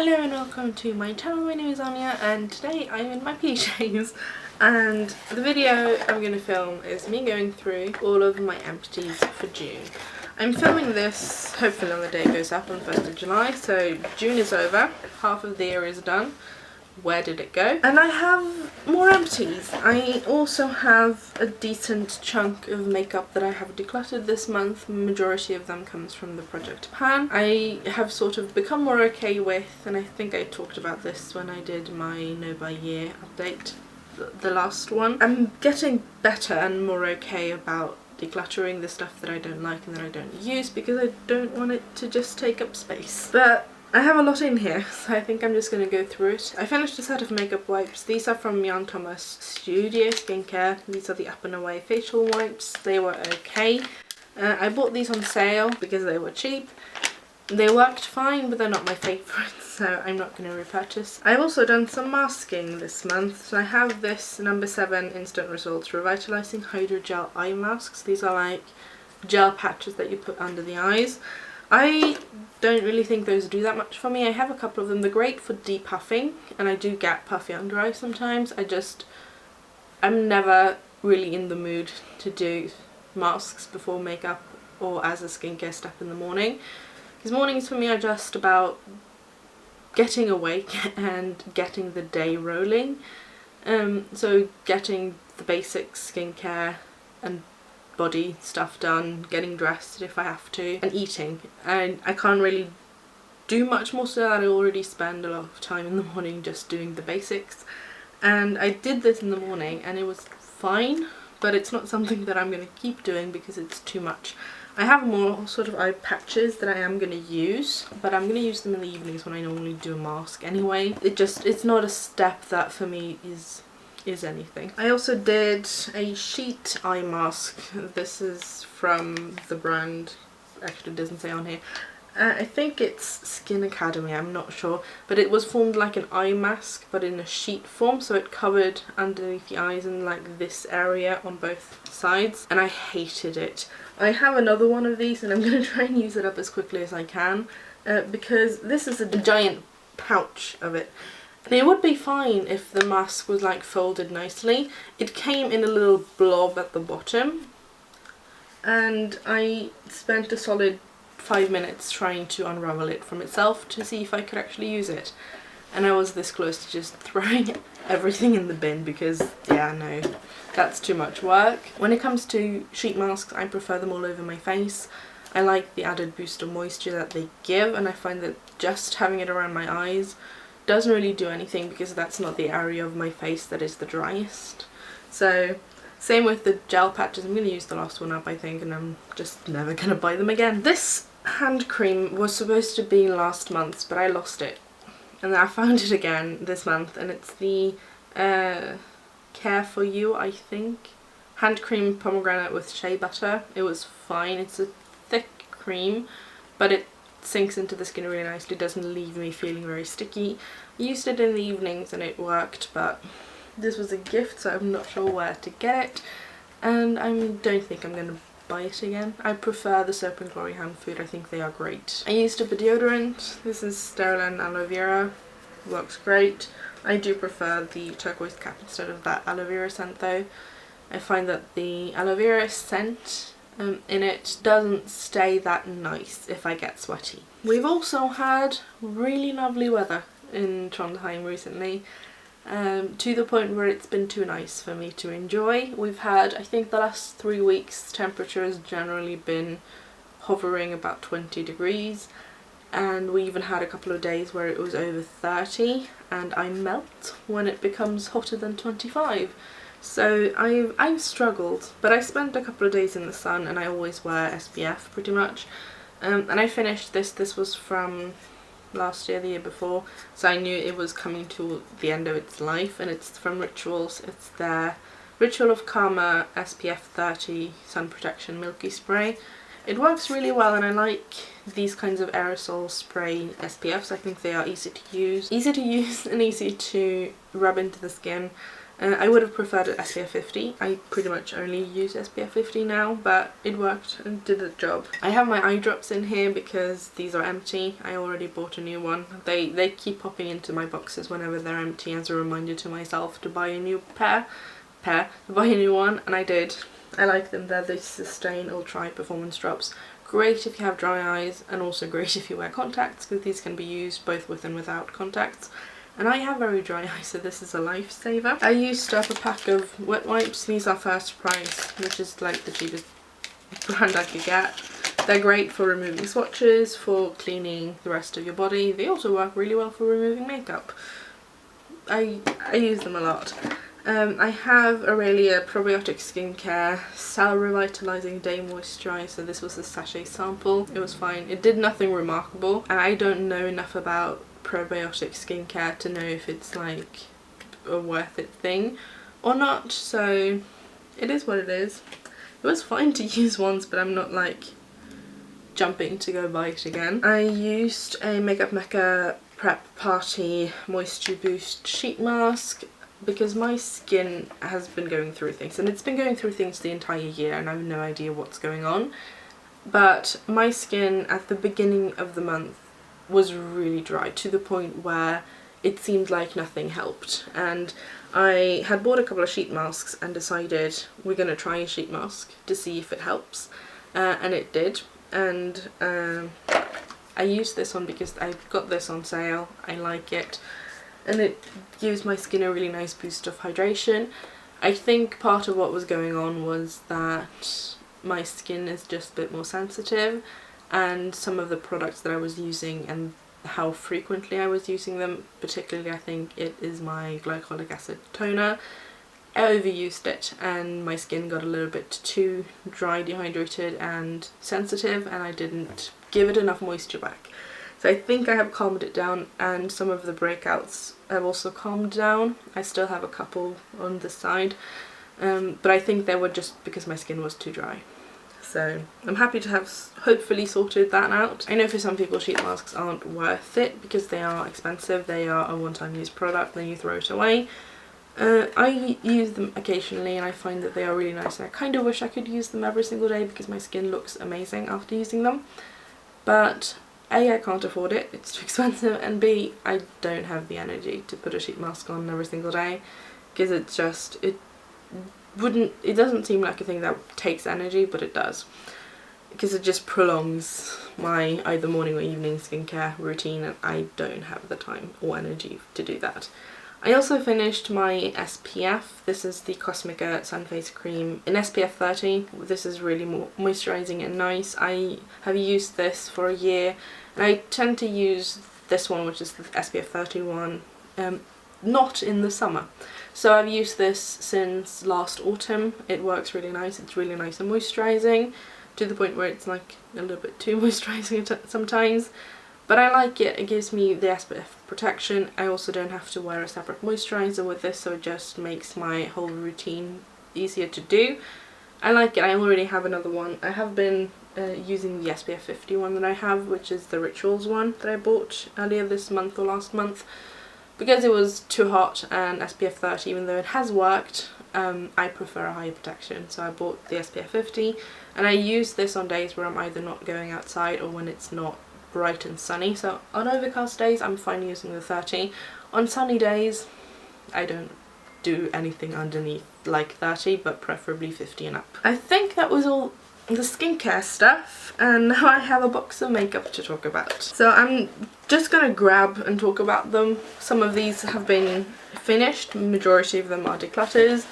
Hello and welcome to my channel. My name is Anya and today I'm in my PJs and the video I'm going to film is me going through all of my empties for June. I'm filming this hopefully on the day it goes up on 1st of July, so June is over, half of the year is done. Where did it go? And I have more empties. I also have a decent chunk of makeup that I have decluttered this month. Majority of them comes from the Project Pan. I have sort of become more okay with, and I think I talked about this when I did my No by Year update, the last one. I'm getting better and more okay about decluttering the stuff that I don't like and that I don't use because I don't want it to just take up space. But I have a lot in here, so I think I'm just going to go through it. I finished a set of makeup wipes. These are from Jan Thomas Studio Skincare. These are the Up and Away facial wipes. They were okay. I bought these on sale because they were cheap. They worked fine, but they're not my favourites, so I'm not going to repurchase. I've also done some masking this month. So I have this No. 7 Instant Results Revitalizing Hydrogel Eye Masks. These are like gel patches that you put under the eyes. I don't really think those do that much for me. I have a couple of them. They're great for depuffing, and I do get puffy under eyes sometimes. I'm never really in the mood to do masks before makeup or as a skincare step in the morning. Because mornings for me are just about getting awake and getting the day rolling. So getting the basic skincare and body stuff done, getting dressed if I have to, and eating. And I can't really do much more, so that I already spend a lot of time in the morning just doing the basics. And I did this in the morning and it was fine, but it's not something that I'm going to keep doing because it's too much. I have more sort of eye patches that I am going to use, but I'm going to use them in the evenings when I normally do a mask anyway. It's not a step that for me is anything. I also did a sheet eye mask. This is from the brand, actually it doesn't say on here. I think it's Skin Academy, I'm not sure, but it was formed like an eye mask but in a sheet form, so it covered underneath the eyes and like this area on both sides, and I hated it. I have another one of these and I'm going to try and use it up as quickly as I can because this is a giant pouch of it. And it would be fine if the mask was like folded nicely. It came in a little blob at the bottom and I spent a solid 5 minutes trying to unravel it from itself to see if I could actually use it. And I was this close to just throwing everything in the bin because, yeah, no, that's too much work. When it comes to sheet masks, I prefer them all over my face. I like the added boost of moisture that they give, and I find that just having it around my eyes doesn't really do anything because that's not the area of my face that is the driest. So same with the gel patches. I'm going to use the last one up, I think, and I'm just never going to buy them again. This hand cream was supposed to be last month's, but I lost it. And then I found it again this month, and it's the Care For You, I think. Hand cream pomegranate with shea butter. It was fine. It's a thick cream, but it sinks into the skin really nicely, doesn't leave me feeling very sticky. I used it in the evenings and it worked, but this was a gift, so I'm not sure where to get it, and I don't think I'm going to buy it again. I prefer the Soap and Glory hand food. I think they are great. I used up a deodorant. This is Sterile Aloe Vera. Works great. I do prefer the turquoise cap instead of that aloe vera scent though. I find that the aloe vera scent in it doesn't stay that nice if I get sweaty. We've also had really lovely weather in Trondheim recently, to the point where it's been too nice for me to enjoy. We've had, I think the last 3 weeks, temperature has generally been hovering about 20 degrees, and we even had a couple of days where it was over 30, and I melt when it becomes hotter than 25. So I've struggled, but I spent a couple of days in the sun and I always wear SPF pretty much. And I finished this was from last year, the year before, so I knew it was coming to the end of its life, and it's from Rituals. It's their Ritual of Karma SPF 30 Sun Protection Milky Spray. It works really well, and I like these kinds of aerosol spray SPFs. I think they are easy to use and easy to rub into the skin. I would have preferred it SPF 50. I pretty much only use SPF 50 now, but it worked and did the job. I have my eye drops in here because these are empty. I already bought a new one. They keep popping into my boxes whenever they're empty as a reminder to myself to buy a new to buy a new one, and I did. I like them. They're the Sustain Ultra Eye Performance Drops. Great if you have dry eyes, and also great if you wear contacts, because these can be used both with and without contacts. And I have very dry eyes, so this is a lifesaver. I used up a pack of wet wipes. These are First Price, which is like the cheapest brand I could get. They're great for removing swatches, for cleaning the rest of your body. They also work really well for removing makeup. I use them a lot. I have Aurelia Probiotic Skincare Cell Revitalizing Day Moisturiser. This was a sachet sample. It was fine. It did nothing remarkable, and I don't know enough about probiotic skincare to know if it's like a worth it thing or not, so it is what it is. It was fine to use once, but I'm not like jumping to go buy it again. I used a Makeup Mecca Prep Party Moisture Boost Sheet Mask because my skin has been going through things, and it's been going through things the entire year, and I have no idea what's going on. But my skin at the beginning of the month was really dry, to the point where it seemed like nothing helped, and I had bought a couple of sheet masks and decided we're going to try a sheet mask to see if it helps, and it did. And I used this one because I got this on sale. I like it, and it gives my skin a really nice boost of hydration. I think part of what was going on was that my skin is just a bit more sensitive, and some of the products that I was using and how frequently I was using them, particularly I think it is my glycolic acid toner, I overused it and my skin got a little bit too dry, dehydrated and sensitive, and I didn't give it enough moisture back. So I think I have calmed it down, and some of the breakouts have also calmed down. I still have a couple on the side, but I think they were just because my skin was too dry. So I'm happy to have hopefully sorted that out. I know for some people sheet masks aren't worth it because they are expensive. They are a one-time use product, then you throw it away. I use them occasionally and I find that they are really nice, and I kind of wish I could use them every single day because my skin looks amazing after using them. But A, I can't afford it, it's too expensive, and B, I don't have the energy to put a sheet mask on every single day because it's just, it doesn't seem like a thing that takes energy, but it does, because it just prolongs my either morning or evening skincare routine, and I don't have the time or energy to do that. I also finished my SPF. This is the Cosmica Sun Face Cream in SPF 30. This is really moisturising and nice. I have used this for a year, and I tend to use this one, which is the SPF 31, not in the summer. So I've used this since last autumn. It works really nice. It's really nice and moisturising, to the point where it's like a little bit too moisturising sometimes. But I like it. It gives me the SPF protection. I also don't have to wear a separate moisturiser with this, so it just makes my whole routine easier to do. I like it. I already have another one. I have been using the SPF 50 one that I have, which is the Rituals one that I bought earlier this month or last month, because it was too hot, and SPF 30, even though it has worked, I prefer a higher protection. So I bought the SPF 50, and I use this on days where I'm either not going outside or when it's not bright and sunny. So on overcast days I'm fine using the 30. On sunny days I don't do anything underneath like 30, but preferably 50 and up. I think that was all the skincare stuff, and now I have a box of makeup to talk about. So I'm just gonna grab and talk about them. Some of these have been finished, majority of them are declutters.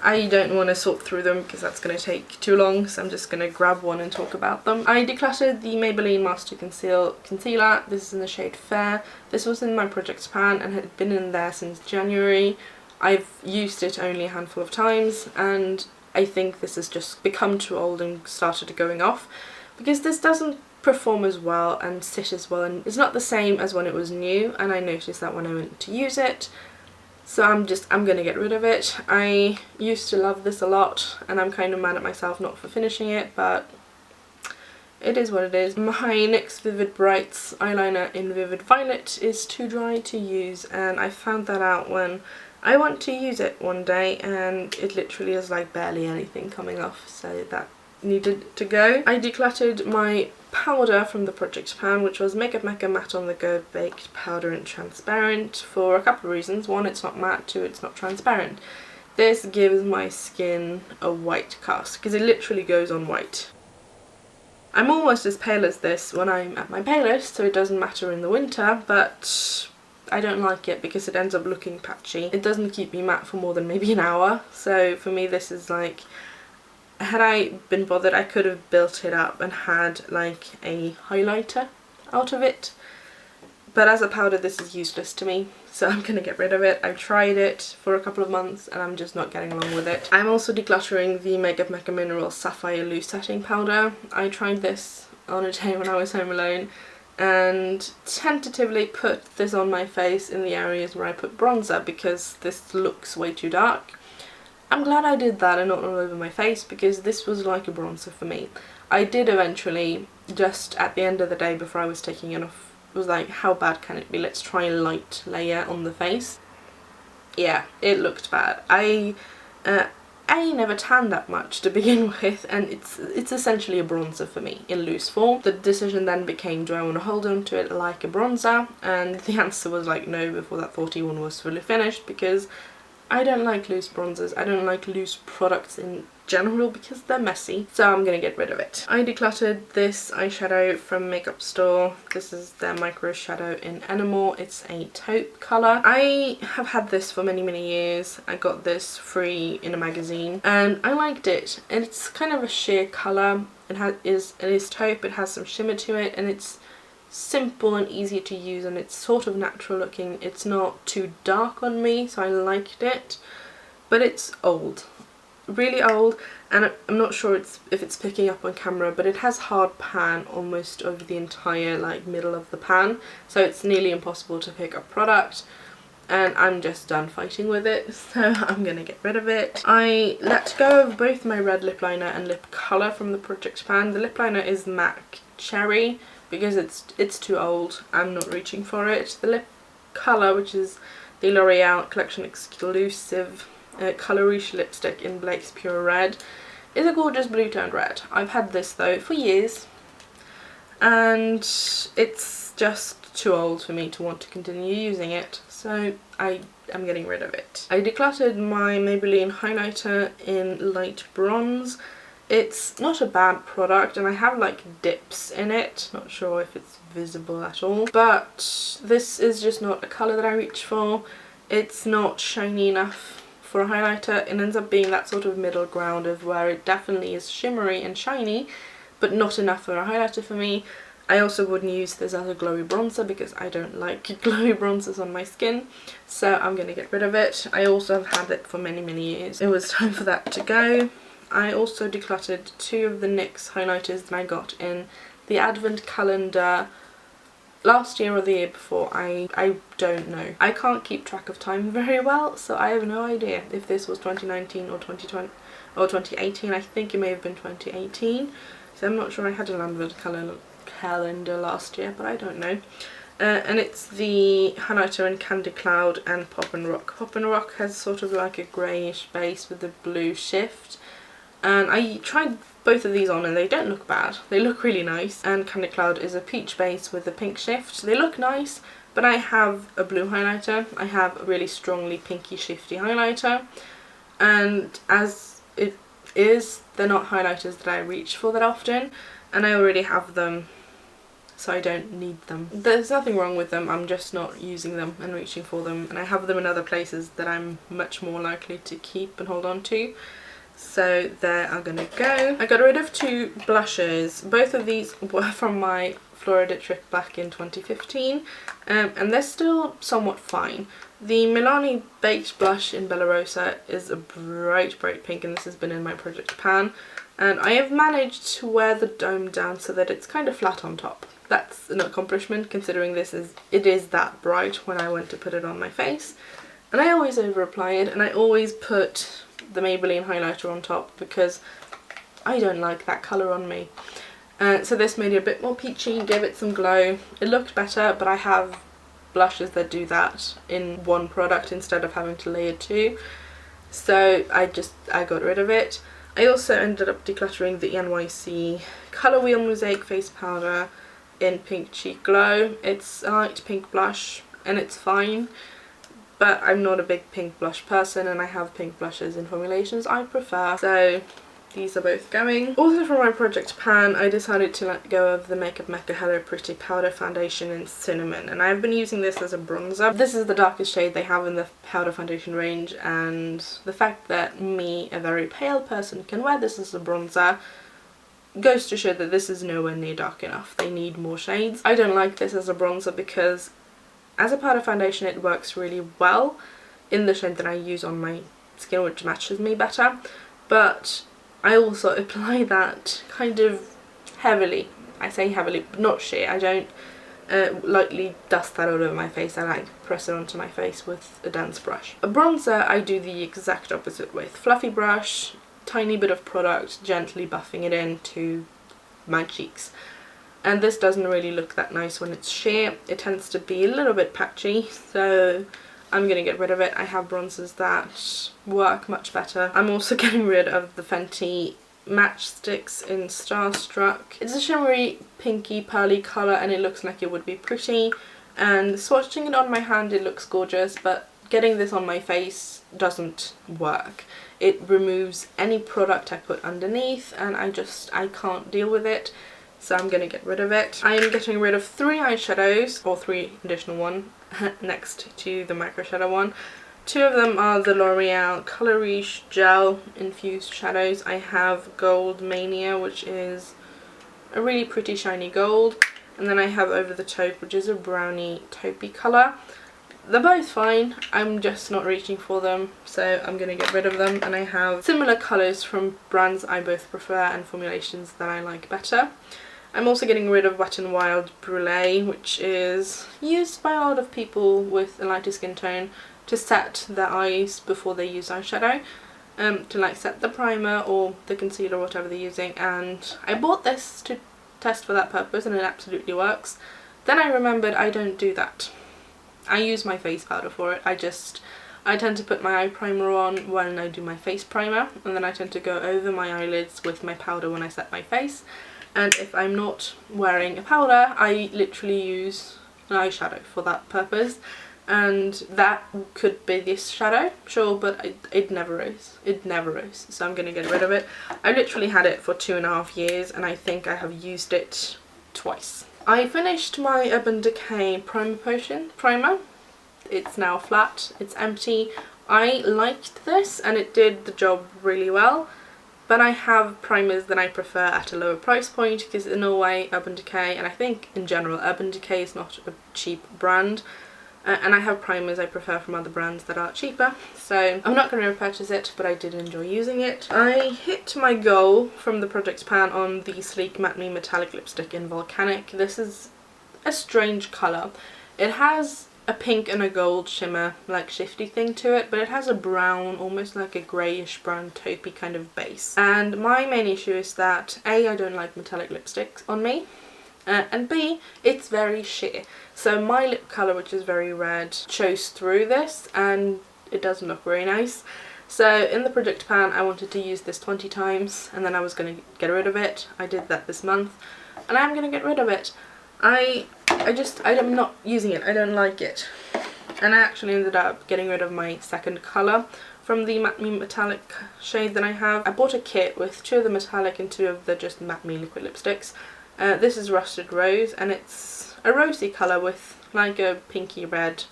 I don't want to sort through them because that's going to take too long, so I'm just going to grab one and talk about them. I decluttered the Maybelline Master Concealer. This is in the shade Fair. This was in my project pan and had been in there since January. I've used it only a handful of times, and I think this has just become too old and started going off, because this doesn't perform as well and sit as well, and it's not the same as when it was new, and I noticed that when I went to use it. So I'm gonna get rid of it. I used to love this a lot, and I'm kind of mad at myself not for finishing it, but it is what it is. My NYX Vivid Brights eyeliner in Vivid Violet is too dry to use, and I found that out when I want to use it one day and it literally is like barely anything coming off, so that needed to go. I decluttered my powder from the project pan, which was Mecca Matte on the Go Baked Powder and Transparent, for a couple of reasons. One, it's not matte. Two, it's not transparent. This gives my skin a white cast because it literally goes on white. I'm almost as pale as this when I'm at my palest, so it doesn't matter in the winter, but I don't like it because it ends up looking patchy. It doesn't keep me matte for more than maybe an hour, so for me this is like, had I been bothered I could have built it up and had like a highlighter out of it, but as a powder this is useless to me, so I'm gonna get rid of it. I've tried it for a couple of months and I'm just not getting along with it. I'm also decluttering the Mecca Mineral Sapphire Loose Setting Powder. I tried this on a day when I was home alone and tentatively put this on my face in the areas where I put bronzer because this looks way too dark. I'm glad I did that and not all over my face because this was like a bronzer for me. I did eventually, just at the end of the day before I was taking it off, was like, how bad can it be? Let's try a light layer on the face. Yeah, it looked bad. I never tanned that much to begin with, and it's essentially a bronzer for me in loose form. The decision then became, do I want to hold on to it like a bronzer? And the answer was like no before that 41 was fully finished, because I don't like loose bronzers. I don't like loose products in general because they're messy, so I'm gonna get rid of it. I decluttered this eyeshadow from Makeup Store. This is their micro shadow in Enamel. It's a taupe colour. I have had this for many years. I got this free in a magazine and I liked it. It's kind of a sheer colour. It is taupe, it has some shimmer to it, and it's simple and easy to use, and it's sort of natural looking. It's not too dark on me, so I liked it, but it's old. Really old, and I'm not sure if it's picking up on camera, but it has hard pan almost over the entire like middle of the pan, so it's nearly impossible to pick up product, and I'm just done fighting with it, so I'm gonna get rid of it. I let go of both my red lip liner and lip colour from the project pan. The lip liner is MAC Cherry because it's too old. I'm not reaching for it. The lip colour, which is the L'Oreal collection exclusive Colour Riche lipstick in Blake's Pure Red, is a gorgeous blue toned red. I've had this though for years and it's just too old for me to want to continue using it, so I am getting rid of it. I decluttered my Maybelline highlighter in light bronze. It's not a bad product and I have like dips in it, not sure if it's visible at all, but this is just not a colour that I reach for. It's not shiny enough for a highlighter. It ends up being that sort of middle ground of where it definitely is shimmery and shiny, but not enough for a highlighter for me. I also wouldn't use this as a glowy bronzer because I don't like glowy bronzers on my skin, so I'm going to get rid of it. I also have had it for many years. It was time for that to go. I also decluttered two of the NYX highlighters that I got in the advent calendar last year or the year before. I don't know. I can't keep track of time very well, so I have no idea if this was 2019 or 2020 or 2018. I think it may have been 2018, so I'm not sure. I had an advent calendar last year, but I don't know. And it's the highlighter in Candy Cloud and Pop and Rock. Pop and Rock has sort of like a greyish base with a blue shift, and I tried both of these on and they don't look bad. They look really nice. And Candy Cloud is a peach base with a pink shift. They look nice, but I have a blue highlighter. I have a really strongly pinky shifty highlighter, and as it is, they're not highlighters that I reach for that often, and I already have them, so I don't need them. There's nothing wrong with them, I'm just not using them and reaching for them, and I have them in other places that I'm much more likely to keep and hold on to. So there are gonna go. I got rid of two blushes. Both of these were from my Florida trip back in 2015, and they're still somewhat fine. The Milani Baked Blush in Bella Rosa is a bright pink, and this has been in my project pan, and I have managed to wear the dome down so that it's kind of flat on top. That's an accomplishment considering it is that bright when I went to put it on my face, and I always over apply it, and I always put the Maybelline highlighter on top because I don't like that colour on me. So this made it a bit more peachy, gave it some glow. It looked better, but I have blushes that do that in one product instead of having to layer two. So I got rid of it. I also ended up decluttering the NYC Colour Wheel Mosaic Face Powder in Pink Cheek Glow. It's a light pink blush and it's fine, but I'm not a big pink blush person and I have pink blushes in formulations I prefer, so these are both going. Also for my project pan, I decided to let go of the Makeup Mecca Hello Pretty Powder Foundation in Cinnamon, and I've been using this as a bronzer. This is the darkest shade they have in the powder foundation range, and the fact that me, a very pale person, can wear this as a bronzer goes to show that this is nowhere near dark enough. They need more shades. I don't like this as a bronzer because as a powder foundation it works really well in the shade that I use on my skin, which matches me better, but I also apply that kind of heavily. I say heavily, but not sheer. I don't lightly dust that all over my face. I like to press it onto my face with a dense brush. A bronzer I do the exact opposite with. Fluffy brush, tiny bit of product, gently buffing it into my cheeks. And this doesn't really look that nice when it's sheer. It tends to be a little bit patchy, so I'm going to get rid of it. I have bronzers that work much better. I'm also getting rid of the Fenty Matchsticks in Starstruck. It's a shimmery, pinky, pearly colour and it looks like it would be pretty. And swatching it on my hand it looks gorgeous, but getting this on my face doesn't work. It removes any product I put underneath and I can't deal with it. So I'm going to get rid of it. I am getting rid of 3 eyeshadows, or 3 additional ones, next to the micro shadow one. 2 of them are the L'Oreal Color Riche Gel Infused Shadows. I have Gold Mania, which is a really pretty shiny gold. And then I have Over the Taupe, which is a brownie taupey colour. They're both fine, I'm just not reaching for them, so I'm going to get rid of them. And I have similar colours from brands I both prefer and formulations that I like better. I'm also getting rid of Wet n Wild Brulee, which is used by a lot of people with a lighter skin tone to set their eyes before they use eyeshadow, to like set the primer or the concealer or whatever they're using, and I bought this to test for that purpose and it absolutely works. Then I remembered I don't do that. I use my face powder for it. I tend to put my eye primer on when I do my face primer, and then I tend to go over my eyelids with my powder when I set my face. And if I'm not wearing a powder, I literally use an eyeshadow for that purpose. And that could be this shadow, sure, but it never is. It never is. So I'm going to get rid of it. I literally had it for 2.5 years and I think I have used it twice. I finished my Urban Decay Primer Potion primer. It's now flat, it's empty. I liked this and it did the job really well, but I have primers that I prefer at a lower price point because in a way Urban Decay, and I think in general Urban Decay is not a cheap brand, and I have primers I prefer from other brands that are cheaper, so I'm not going to repurchase it, but I did enjoy using it. I hit my goal from the project pan on the Sleek Matte Me Metallic Lipstick in Volcanic. This is a strange colour. It has a pink and a gold shimmer, like shifty thing to it, but it has a brown, almost like a greyish brown taupey kind of base. And my main issue is that A, I don't like metallic lipsticks on me, and B, it's very sheer. So my lip colour, which is very red, shows through this and it doesn't look very nice. So in the project pan I wanted to use this 20 times and then I was going to get rid of it. I did that this month and I'm going to get rid of it. I'm not using it, I don't like it. And I actually ended up getting rid of my second colour from the Matte Me Metallic shade that I have. I bought a kit with 2 of the metallic and 2 of the just Matte Me liquid lipsticks. This is Rusted Rose and it's a rosy colour with like a pinky red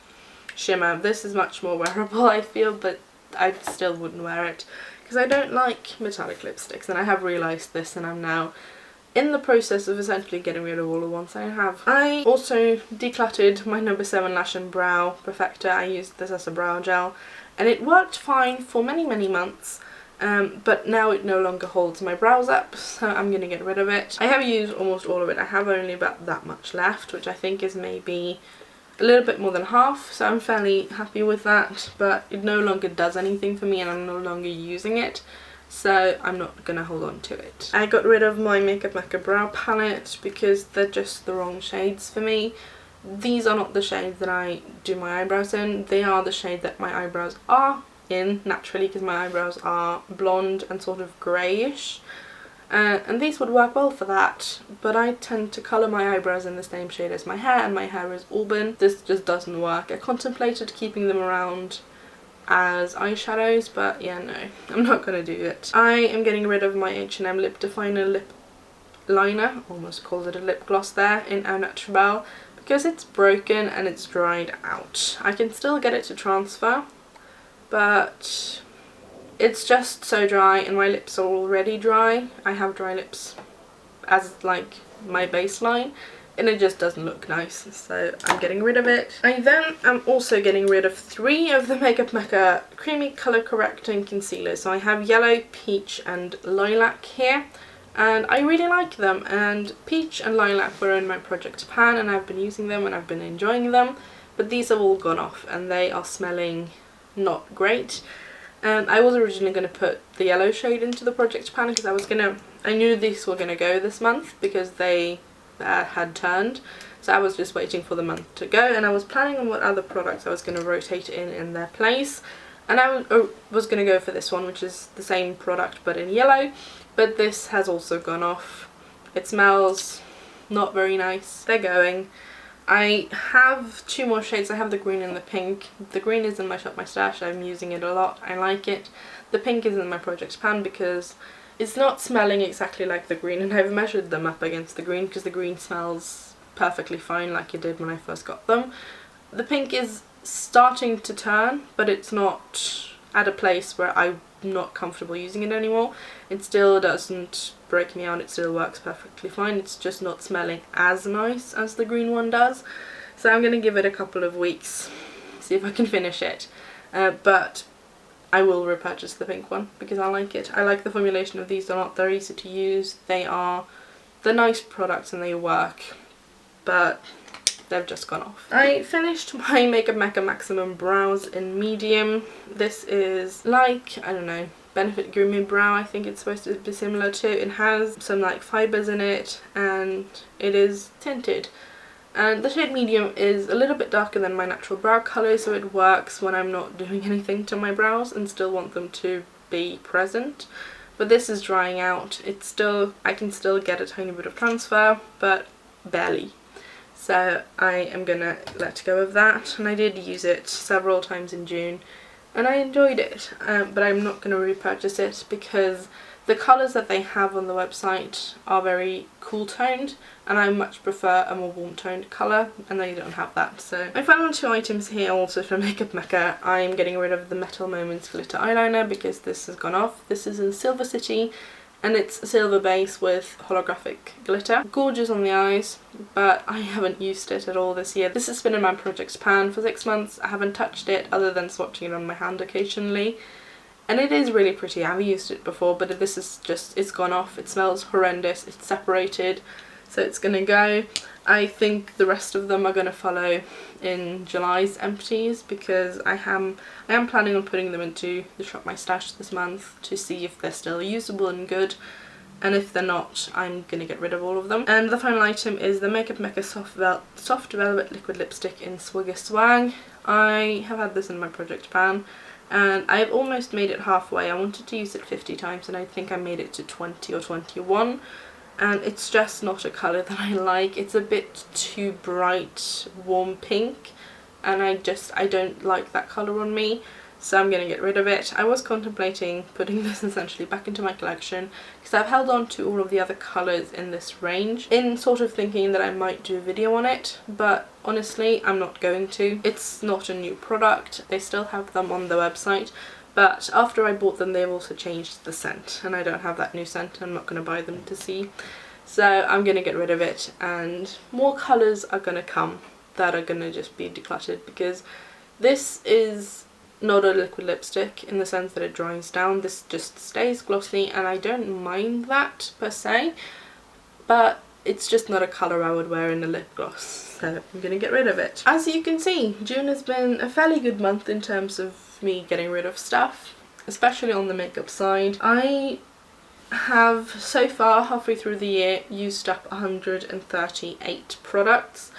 shimmer. This is much more wearable I feel, but I still wouldn't wear it because I don't like metallic lipsticks, and I have realised this and I'm now in the process of essentially getting rid of all the ones I have. I also decluttered my No. 7 Lash and Brow Perfector. I used this as a brow gel and it worked fine for many months, but now it no longer holds my brows up, so I'm going to get rid of it. I have used almost all of it. I have only about that much left, which I think is maybe a little bit more than half, so I'm fairly happy with that, but it no longer does anything for me and I'm no longer using it. So I'm not going to hold on to it. I got rid of my Makeup Mecca brow palette because they're just the wrong shades for me. these are not the shades that I do my eyebrows in. They are the shade that my eyebrows are in naturally, because my eyebrows are blonde and sort of greyish. And these would work well for that, but I tend to colour my eyebrows in the same shade as my hair, and my hair is auburn. This just doesn't work. I contemplated keeping them around as eyeshadows, but yeah, no, I'm not going to do it. I am getting rid of my H&M Lip Definer lip liner, almost called it a lip gloss there, in Au Naturel, because it's broken and it's dried out. I can still get it to transfer, but it's just so dry, and my lips are already dry. I have dry lips as like my baseline, and it just doesn't look nice, so I'm getting rid of it. I then am also getting rid of 3 of the Makeup Mecca Creamy Colour Correcting Concealers. So I have Yellow, Peach and Lilac here, and I really like them, and Peach and Lilac were in my project pan and I've been using them and I've been enjoying them, but these have all gone off and they are smelling not great. I was originally going to put the yellow shade into the project pan because I knew these were going to go this month because they had turned, so I was just waiting for the month to go, and I was planning on what other products I was going to rotate in their place, and I was going to go for this one, which is the same product but in yellow, but this has also gone off. It smells not very nice. They're going. I have 2 more shades. I have the green and the pink. The green is in my Shop My Stash. I'm using it a lot. I like it. The pink is in my project pan because it's not smelling exactly like the green, and I've measured them up against the green because the green smells perfectly fine like it did when I first got them. The pink is starting to turn, but it's not at a place where I'm not comfortable using it anymore. It still doesn't break me out, it still works perfectly fine, it's just not smelling as nice as the green one does. So I'm going to give it a couple of weeks, see if I can finish it, but I will repurchase the pink one because I like it. I like the formulation of these. They're not, they're easy to use, they're nice products and they work, but they've just gone off. I finished my Makeup Mecca Maximum Brows in medium. This is like, I don't know, Benefit Grooming Brow, I think it's supposed to be similar to. It has some like fibres in it and it is tinted. And the shade medium is a little bit darker than my natural brow colour, so it works when I'm not doing anything to my brows and still want them to be present. But this is drying out. It's still, I can still get a tiny bit of transfer, but barely. So I am gonna let go of that, and I did use it several times in June and I enjoyed it, but I'm not gonna repurchase it because the colours that they have on the website are very cool toned and I much prefer a more warm toned colour, and they don't have that. So my final 2 items here also from Makeup Mecca. I'm getting rid of the Metal Moments glitter eyeliner because this has gone off. This is in Silver City and it's a silver base with holographic glitter. Gorgeous on the eyes, but I haven't used it at all this year. This has been in my project pan for 6 months. I haven't touched it other than swatching it on my hand occasionally. And it is really pretty. I've used it before, but this is just, it's gone off. It smells horrendous. It's separated, so it's gonna go. I think the rest of them are gonna follow in July's Empties because I am planning on putting them into the Shop My Stash this month to see if they're still usable and good. And if they're not, I'm gonna get rid of all of them. And the final item is the Makeup Mecca Soft Velvet Liquid Lipstick in Swigger Swag. I have had this in my project pan and I've almost made it halfway. I wanted to use it 50 times and I think I made it to 20 or 21. And it's just not a colour that I like. It's a bit too bright, warm pink, and I don't like that colour on me, so I'm going to get rid of it. I was contemplating putting this essentially back into my collection because I've held on to all of the other colours in this range in sort of thinking that I might do a video on it, but honestly I'm not going to. It's not a new product. They still have them on the website, but after I bought them they've also changed the scent and I don't have that new scent. I'm not going to buy them to see. So I'm going to get rid of it, and more colours are going to come that are going to just be decluttered because this is not a liquid lipstick in the sense that it dries down. This just stays glossy and I don't mind that per se, but it's just not a colour I would wear in a lip gloss, so I'm going to get rid of it. As you can see, June has been a fairly good month in terms of me getting rid of stuff, especially on the makeup side. I have so far, halfway through the year, used up 138 products,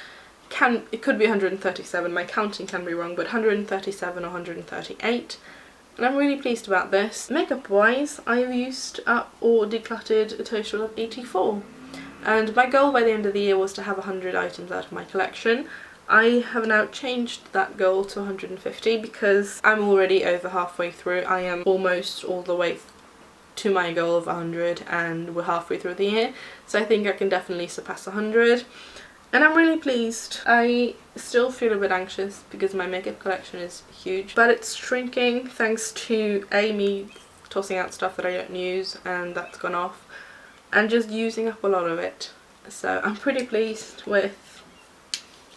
it could be 137, my counting can be wrong, but 137 or 138. And I'm really pleased about this. Makeup wise, I've used up or decluttered a total of 84. And my goal by the end of the year was to have 100 items out of my collection. I have now changed that goal to 150 because I'm already over halfway through. I am almost all the way to my goal of 100 and we're halfway through the year. So I think I can definitely surpass 100. And I'm really pleased. I still feel a bit anxious because my makeup collection is huge, but it's shrinking thanks to me tossing out stuff that I don't use and that's gone off, and just using up a lot of it. So I'm pretty pleased with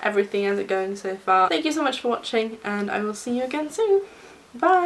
everything as it's going so far. Thank you so much for watching and I will see you again soon. Bye!